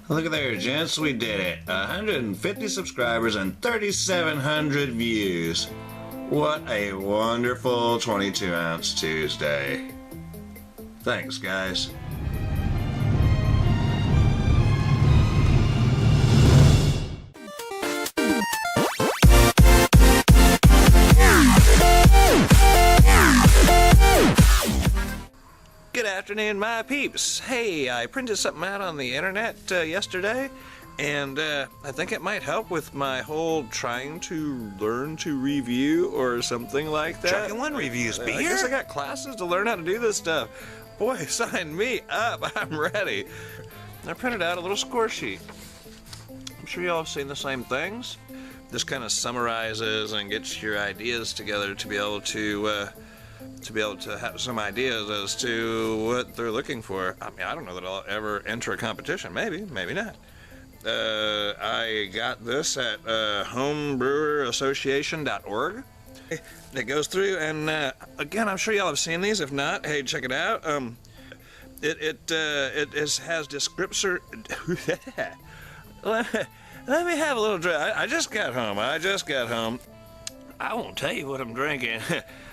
Look at there, gents, we did it. 150 subscribers and 3,700 views. What a wonderful 22-ounce Tuesday. Thanks, guys. Good afternoon, my peeps. Hey, I printed something out on the internet yesterday, and I think it might help with my whole trying to learn to review or something like that. Chuck and One reviews beer? I guess I got classes to learn how to do this stuff. Boy, sign me up. I'm ready. I printed out a little score sheet. I'm sure y'all have seen the same things. This kind of summarizes and gets your ideas together to be able to have some ideas as to what they're looking for. I mean, I don't know that I'll ever enter a competition. Maybe not. I got this at homebrewersassociation.org. It goes through, and again, I'm sure y'all have seen these. If not, hey, check it out. It has descriptor. Let me have a little drink. I just got home. I won't tell you what I'm drinking.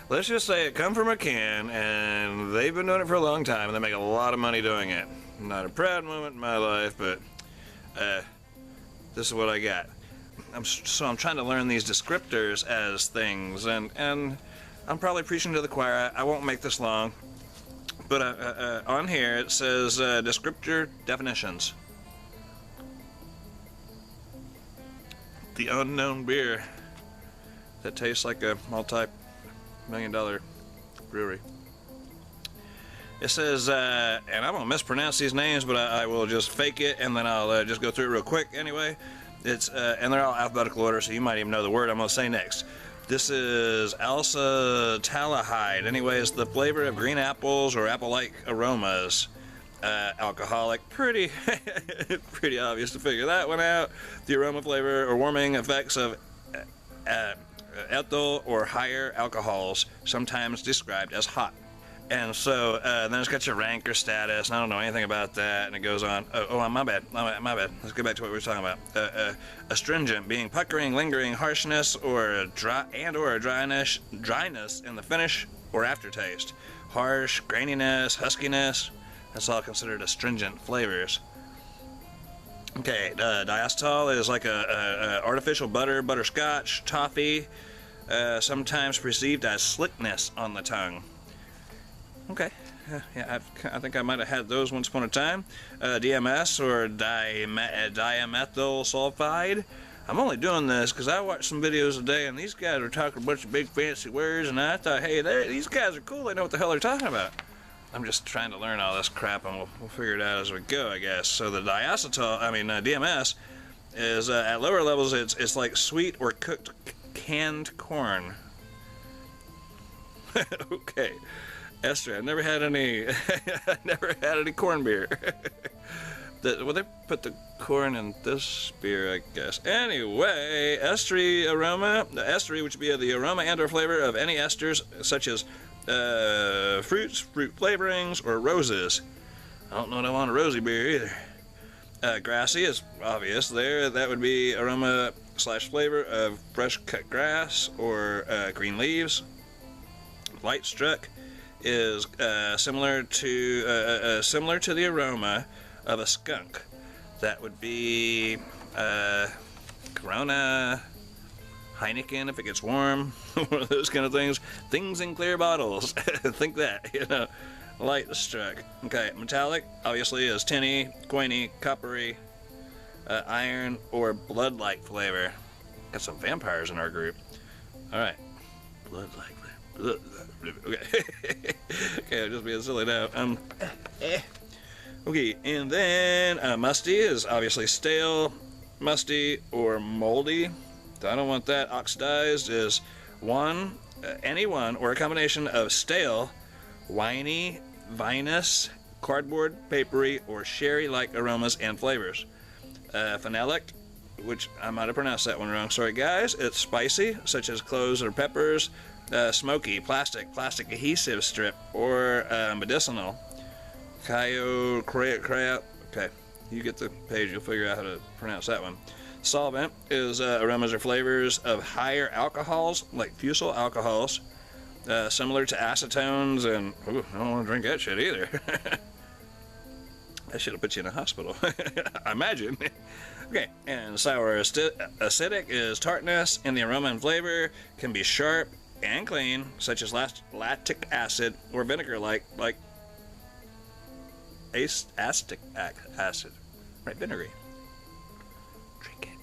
Let's just say it come from a can, and they've been doing it for a long time, and they make a lot of money doing it. Not a proud moment in my life, but this is what I got. I'm trying to learn these descriptors as things, and I'm probably preaching to the choir. I won't make this long, but on here it says descriptor definitions. The unknown beer that tastes like a multi-million-dollar brewery. It says, and I'm going to mispronounce these names, but I will just fake it, and then I'll just go through it real quick anyway. It's and they're all alphabetical order, so you might even know the word I'm going to say next. This is acetaldehyde. Anyways, the flavor of green apples or apple-like aromas. Alcoholic. Pretty obvious to figure that one out. The aroma, flavor, or warming effects of ethyl or higher alcohols, sometimes described as hot. And so then it's got your rank or status, and I don't know anything about that, and it goes on. My bad. Let's get back to what we were talking about. Astringent, being puckering, lingering, harshness, or dryness in the finish or aftertaste. Harsh, graininess, huskiness. That's all considered astringent flavors. Okay, diacetyl is like a artificial butter, butterscotch, toffee, sometimes perceived as slickness on the tongue. Okay, yeah, I think I might have had those once upon a time. DMS or dimethyl sulfide. I'm only doing this because I watch some videos today, and these guys are talking a bunch of big fancy words, and I thought, hey, these guys are cool. They know what the hell they're talking about. I'm just trying to learn all this crap, and we'll figure it out as we go, I guess. So the DMS is at lower levels. It's like sweet or cooked canned corn. Okay, ester. I've never had any. Never had any corn beer. Well, they put the corn in this beer, I guess. Anyway, estery aroma. The estery, which would be the aroma and/or flavor of any esters, such as fruits, fruit flavorings, or roses. I don't know that I want a rosy beer either. Grassy is obvious there. That would be aroma / flavor of fresh cut grass or green leaves. Light struck is similar to the aroma of a skunk. That would be Corona, Heineken if it gets warm, one of those kind of things. Things in clear bottles. Think that, light struck. Okay, metallic obviously is tinny, coiny, coppery, iron, or blood-like flavor. Got some vampires in our group. All right, blood-like flavor. Okay, okay, I'm just being silly now. Okay, and then musty is obviously stale, musty, or moldy. I don't want that. Oxidized is any one or a combination of stale, winey, vinous, cardboard, papery, or sherry-like aromas and flavors. Phenolic, which I might have pronounced that one wrong. Sorry, guys. It's spicy, such as cloves or peppers. Smoky, plastic adhesive strip, or medicinal. Okay. you get the page, you'll figure out how to pronounce that one. Solvent is aromas or flavors of higher alcohols, like fusel alcohols, similar to acetones, and ooh, I don't want to drink that shit either. I should have put you in a hospital, I imagine. Okay, and sour acidic is tartness in the aroma and flavor, can be sharp and clean, such as lactic acid or vinegar, like acetic acid, right? Vinegary. Drink it.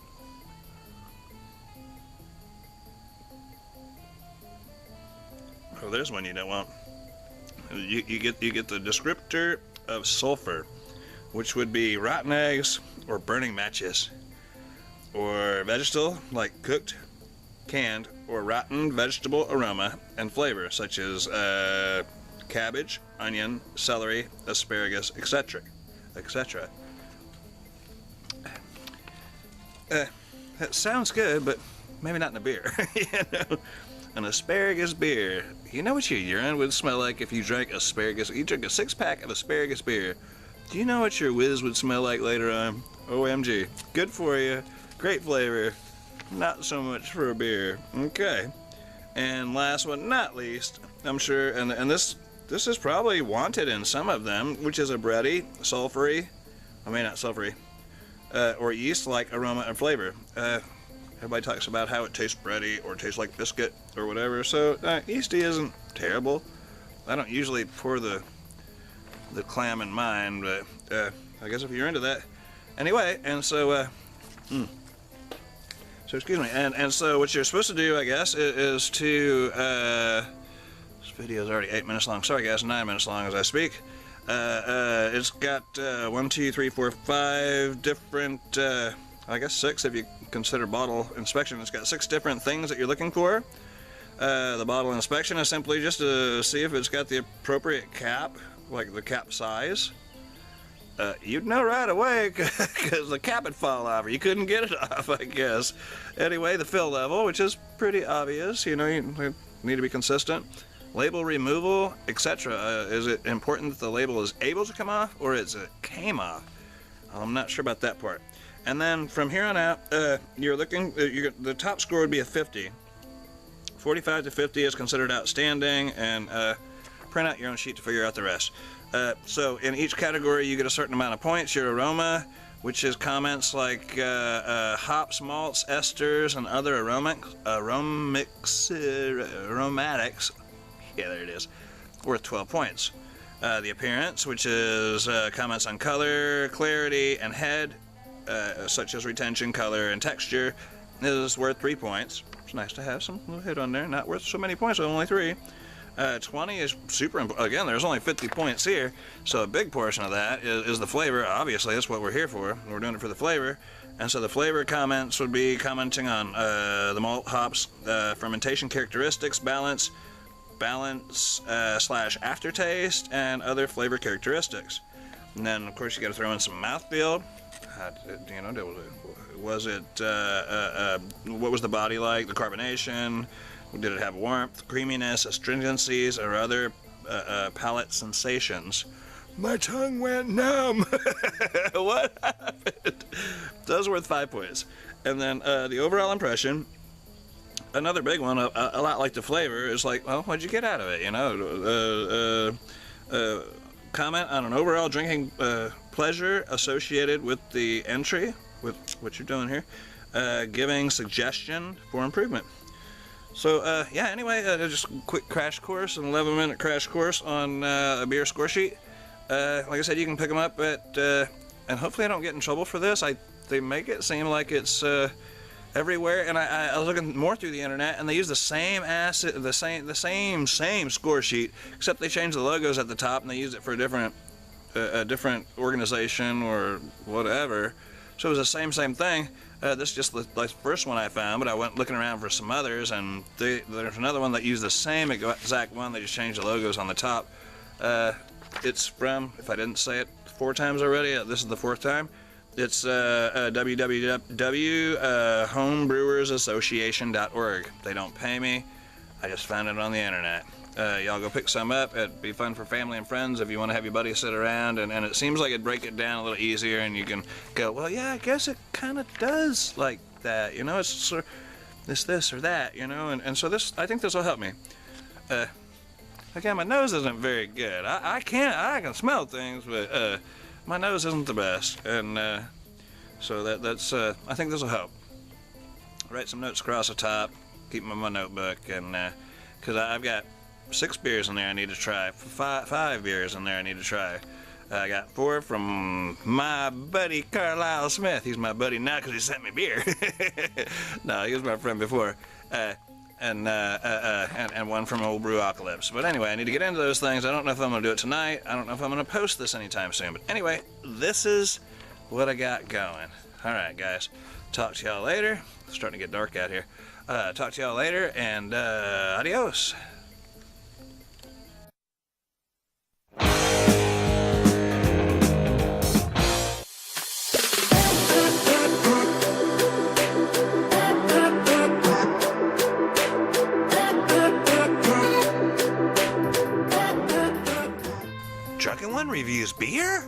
Oh, there's one you don't want. You get the descriptor of sulfur, which would be rotten eggs or burning matches, or vegetable like cooked, canned, or rotten vegetable aroma and flavor, such as cabbage, onion, celery, asparagus, etc. etc. That sounds good, but maybe not in a beer. You know? An asparagus beer. You know what your urine would smell like if you drank asparagus? You drink a 6-pack of asparagus beer. Do you know what your whiz would smell like later on? OMG. Good for you. Great flavor. Not so much for a beer. Okay. And last but not least, I'm sure, and this is probably wanted in some of them, which is a bready, sulfury, not sulfury, or yeast-like aroma and flavor. Everybody talks about how it tastes bready or tastes like biscuit or whatever, so yeasty isn't terrible. I don't usually pour the clam in mine, but I guess if you're into that. Anyway, and so, so excuse me, and so what you're supposed to do, I guess, is to, this video is already 8 minutes long, sorry guys, 9 minutes long as I speak. It's got 1, 2, 3, 4, 5 different, I guess 6 if you consider bottle inspection. It's got 6 different things that you're looking for. The bottle inspection is simply just to see if it's got the appropriate cap, like the cap size. You'd know right away because the cap would fall off, or you couldn't get it off, I guess. Anyway, the fill level, which is pretty obvious, you know, you need to be consistent. Label removal, etc. Is it important that the label is able to come off, or is it came off? I'm not sure about that part. And then from here on out, you're looking, the top score would be a 50. 45 to 50 is considered outstanding, and print out your own sheet to figure out the rest. So in each category you get a certain amount of points. Your aroma, which is comments like hops, malts, esters, and other aromatics, yeah, there it is, worth 12 points. The appearance, which is comments on color, clarity, and head, such as retention, color, and texture, is worth 3 points. It's nice to have some little head on there, not worth so many points, only 3. 20 is super important. Again, there's only 50 points here, so a big portion of that is the flavor. Obviously, that's what we're here for. We're doing it for the flavor. And so the flavor comments would be commenting on the malt, hops, fermentation characteristics, balance slash aftertaste, and other flavor characteristics. And then, of course, you got to throw in some mouthfeel. You know, was it what was the body like? The carbonation. Did it have warmth, creaminess, astringencies, or other palate sensations? My tongue went numb. What happened? Those are worth 5 points. And then the overall impression, another big one, a lot like the flavor, is like, well, what'd you get out of it? You know, comment on an overall drinking pleasure associated with the entry, with what you're doing here, giving suggestion for improvement. So, yeah, anyway, just a quick crash course, an 11-minute crash course on a beer score sheet. Like I said, you can pick them up at, and hopefully I don't get in trouble for this. They make it seem like it's everywhere, and I was looking more through the internet, and they use the same same score sheet, except they changed the logos at the top, and they used it for a different organization or whatever. So it was the same thing. This is just the first one I found, but I went looking around for some others, and there's another one that used the same exact one. They just changed the logos on the top. It's from, if I didn't say it 4 times already, this is the 4th time. It's www.homebrewersassociation.org. They don't pay me. I just found it on the internet. Y'all go pick some up. It'd be fun for family and friends if you want to have your buddies sit around, and it seems like it'd break it down a little easier, and you can go, well, yeah, I guess it kind of does like that, you know, it's sort of this or that, you know, and so I think this will help me. Again, my nose isn't very good. I can smell things, but my nose isn't the best, and so that's I think this will help. Write some notes across the top, keep them in my notebook, and because I've got 6 beers in there I need to try, 5 beers in there I need to try. I got 4 from my buddy Carlisle Smith. He's my buddy now because he sent me beer. No, he was my friend before. And 1 from Old Brewocalypse. But anyway, I need to get into those things. I don't know if I'm going to do it tonight. I don't know if I'm going to post this anytime soon. But anyway, this is what I got going. All right, guys. Talk to y'all later. It's starting to get dark out here. Talk to y'all later, and adios. Truckin' One reviews beer?